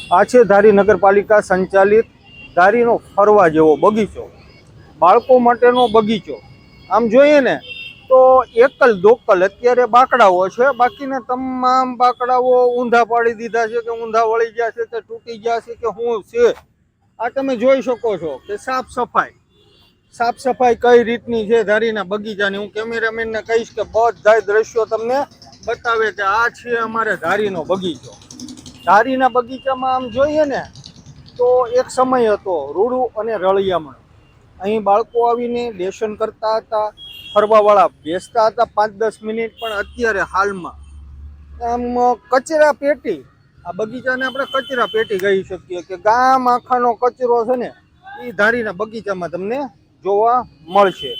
આ છે ધારી નગરપાલિકા સંચાલિત ધારીનો ફરવા જેવો બગીચો, બાળકો માટેનો બગીચો. આમ જોઈએ ને તો એકલ દોકલ અત્યારે બાકડાઓ છે, બાકીના તમામ બાકડાઓ ઊંધા પાડી દીધા છે કે ઊંધા વળી ગયા છે કે તૂટી ગયા છે કે શું છે. આ તમે જોઈ શકો છો કે સાફ સફાઈ કઈ રીતની છે ધારીના બગીચાની. હું કેમેરામેનને કહીશ કે બધા દ્રશ્યો તમને બતાવે કે આ છે અમારે ધારીનો બગીચો. ધારીના બગીચામાં આમ જોઈએ ને તો એક સમય હતો રૂડું અને રળિયામણું. અહીં બાળકો આવીને લેસન કરતા હતા, ફરવાવાળા બેસતા હતા 5-10 મિનિટ. પણ અત્યારે હાલમાં આમ કચરા પેટી, આ બગીચાને આપણે કચરા પેટી કહી શકીએ કે ગામ આખાનો કચરો છે ને એ ધારીના બગીચામાં તમને જોવા મળશે.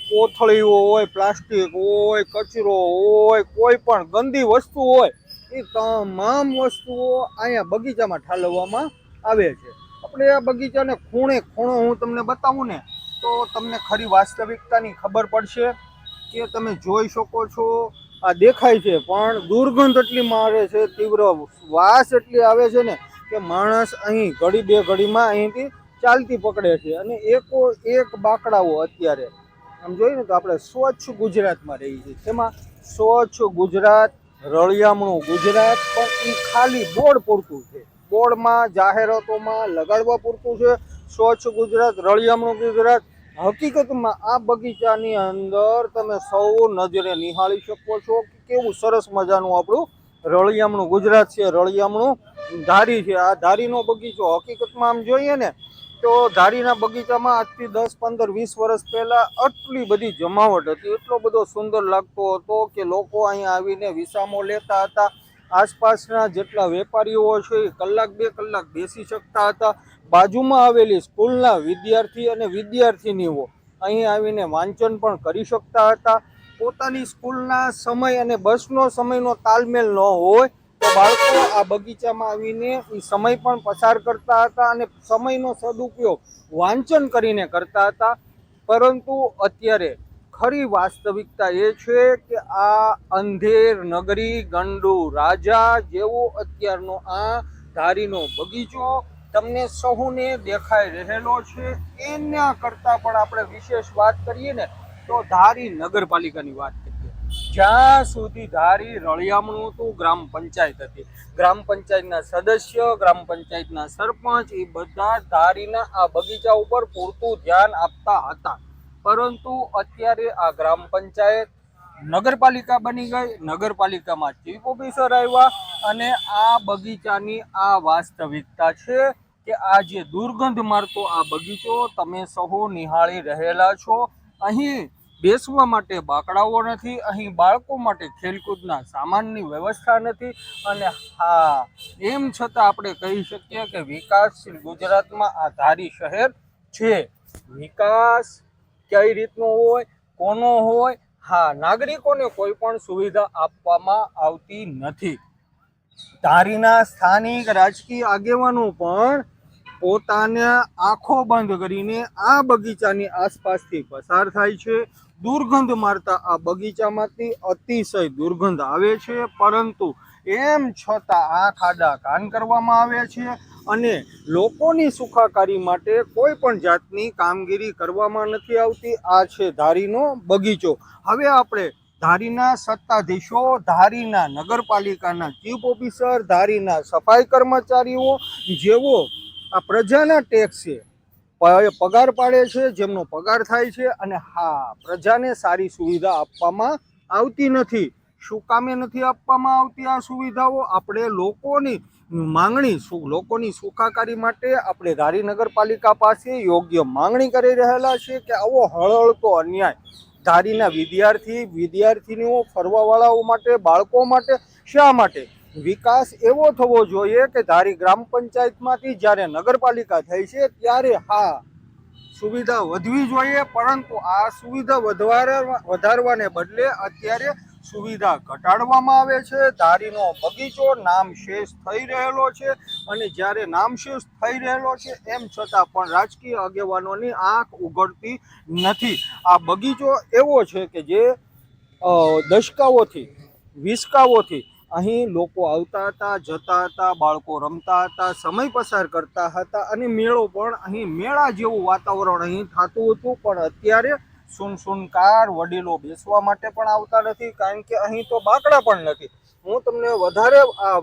કોથળીઓ હોય, પ્લાસ્ટિક હોય, કચરો હોય, કોઈ પણ ગંદી વસ્તુ હોય, એ તમામ વસ્તુઓ અહીંયા બગીચામાં ઠાલવવામાં આવે છે. આપણે આ બગીચાને ખૂણે ખૂણો હું તમને બતાવું ને તો તમને ખરી વાસ્તવિકતાની ખબર પડશે. કે તમે જોઈ શકો છો આ દેખાય છે પણ દુર્ગંધ એટલી મારે છે, તીવ્ર વાસ એટલી આવે છે ને કે માણસ અહીં ઘડી બે ઘડીમાં અહીંથી ચાલતી પકડે છે. અને એકો એક બાકડાઓ અત્યારે આમ જોઈએ ને તો આપણે સ્વચ્છ ગુજરાતમાં રહીએ છીએ. તેમાં સ્વચ્છ ગુજરાત, રળિયામણું ગુજરાત, પણ એ ખાલી બોર્ડ પૂરતું છે. બોર્ડમાં જાહેરાતોમાં લગાડવા પૂરતું છે સ્વચ્છ ગુજરાત, રળિયામણું ગુજરાત. હકીકતમાં આ બગીચાની અંદર તમે સૌ નજરે નિહાળી શકો છો કે કેવું સરસ મજાનું આપણું રળિયામણું ગુજરાત છે, રળિયામણું ધારી છે. આ ધારીનો બગીચો હકીકતમાં આમ જોઈએ ને તો ધારીના બગીચામાં આજથી 10-15-20 વર્ષ પહેલાં આટલી બધી જમાવટ હતી, એટલો બધો સુંદર લાગતો હતો કે લોકો અહીંયા આવીને વિસામો લેતા હતા. આસપાસના જેટલા વેપારીઓ છે એ 1-2 કલાક બેસી શકતા હતા. બાજુમાં આવેલી સ્કૂલના વિદ્યાર્થી અને વિદ્યાર્થિનીઓ અહીં આવીને વાંચન પણ કરી શકતા હતા. પોતાની સ્કૂલના સમય અને બસનો સમયનો તાલમેલ ન હોય તો બાળકો આ બગીચામાં આવીને એ સમય પણ પસાર કરતા હતા અને સમયનો સદુપયોગ વાંચન કરીને કરતા હતા. પરંતુ અત્યારે ખરી વાસ્તવિકતા એ છે કે આ અંધેર નગરી ગંડુ રાજા જેવો અત્યારનો આ ધારીનો બગીચો તમને સહુને દેખાઈ રહેલો છે. એના કરતાં પણ આપણે વિશેષ વાત કરીએ ને તો ધારી નગરપાલિકાની વાત કરીએ. જ્યાં સુધી ધારી રળિયામણું હતું, ગ્રામ પંચાયત હતી, ગ્રામ પંચાયતના સદસ્ય, ગ્રામ પંચાયતના સરપંચ એ બધા ધારીના આ બગીચા ઉપર પૂરતું ધ્યાન આપતા હતા. પરંતુ અત્યારે આ ગ્રામ પંચાયત નગરપાલિકા બની ગઈ, નગરપાલિકામાં ચીફ ઓફિસર આવ્યા અને આ બગીચાની આ વાસ્તવિકતા છે કે આ જે દુર્ગંધ મારતો આ બગીચો તમે સહુ નિહાળી રહેલા છો. અહીં બેસવા માટે બાકડાઓ નથી, અહીં બાળકો માટે ખેલકૂદના સામાનની વ્યવસ્થા નથી. અને હા, એમ છતાં આપણે કહી શકીએ કે વિકાસશીલ ગુજરાતમાં આ ધારી શહેર છે. વિકાસ કઈ રીતનો હોય, કોનો હોય? હા, નાગરિકોને કોઈ પણ સુવિધા આપવામાં આવતી નથી. ધારીના સ્થાનિક રાજકીય આગેવાનો પણ પોતાના આંખો બંધ કરીને આ બગીચાની આસપાસથી પસાર થાય છે. દુર્ગંધ મારતા આ બગીચામાંથી અતિશય દુર્ગંધ આવે છે, પરંતુ એમ છતાં આ ખાડા કાન કરવામાં આવે છે અને લોકોની સુખાકારી માટે કોઈ પણ જાતની કામગીરી કરવામાં નથી આવતી. આ છે ધારીનો બગીચો. હવે આપણે ધારીના સત્તાધીશો, ધારીના નગરપાલિકાના ચીફ ઓફિસર, ધારીના સફાઈ કર્મચારીઓ જેવો આ પ્રજાના ટેક્સ છે, પગાર પાડે છે, જેમનો પગાર થાય છે, અને હા, પ્રજાને સારી સુવિધા આપવામાં આવતી નથી. શું કામે નથી આપવામાં આવતી આ સુવિધાઓ? આપણે લોકોની માંગણી, લોકોની સુખાકારી માટે આપણે ધારી નગરપાલિકા પાસે યોગ્ય માંગણી કરી રહેલા છે કે આવો હળહળતો અન્યાય ધારીના વિદ્યાર્થીનીઓ, ફરવાવાળાઓ માટે, બાળકો માટે શા માટે? વિકાસ એવો થવો જોઈએ કે ધારી ગ્રામ પંચાયતમાંથી જ્યારે નગરપાલિકા થઈ છે ત્યારે હા, સુવિધા વધવી જોઈએ, પરંતુ આ સુવિધા વધારવાને બદલે અત્યારે સુવિધા ઘટાડવામાં આવે છે. ધારીનો બગીચો નામશેષ થઈ રહેલો છે અને જ્યારે નામશેષ થઈ રહેલો છે એમ છતાં પણ રાજકીય આગેવાનોની આંખ ઉઘડતી નથી. આ બગીચો એવો છે કે જે દશકાઓથી, વિસકાઓથી અહીં લોકો આવતા હતા, જતા હતા, બાળકો રમતા હતા, સમય પસાર કરતા હતા અને મેળો પણ અહીં મેળા જેવું વાતાવરણ અહીં થતું હતું. પણ અત્યારે સુનસુનકાર, વડીલો બેસવા માટે પણ આવતા નથી, કારણ કે અહીં તો બાકડા પણ નથી. હું તમને વધારે આ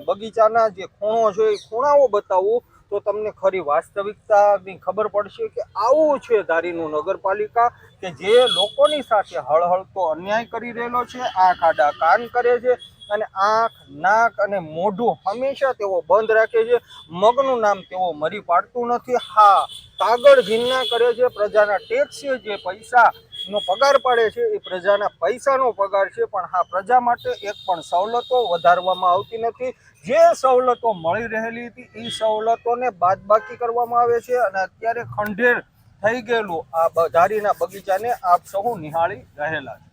બગીચાના જે ખૂણો છે એ ખૂણાઓ બતાવું તો તમને ખરી વાસ્તવિકતાની ખબર પડશે કે આવું છે ધારીનું નગરપાલિકા, કે જે લોકોની સાથે હળહળતો અન્યાય કરી રહેલો છે, આંખ આડા કાન કરે છે અને આંખ, નાક અને મોઢું હંમેશા તેઓ બંધ રાખે છે. મગનું નામ તેઓ મરી પાડતું નથી. હા, કાગળ ઝીણના કરે છે, પ્રજાના ટેક્સ જે પૈસાનો પગાર પાડે છે એ પ્રજાના પૈસાનો પગાર છે, પણ હા, પ્રજા માટે એક પણ સવલતો વધારવામાં આવતી નથી. જે સવલતો મળી રહેલી હતી એ સવલતોને બાદબાકી કરવામાં આવે છે અને અત્યારે ખંડેર થઈ ગયેલું આ ધારીના બગીચાને આપ સહુ નિહાળી રહેલા છે.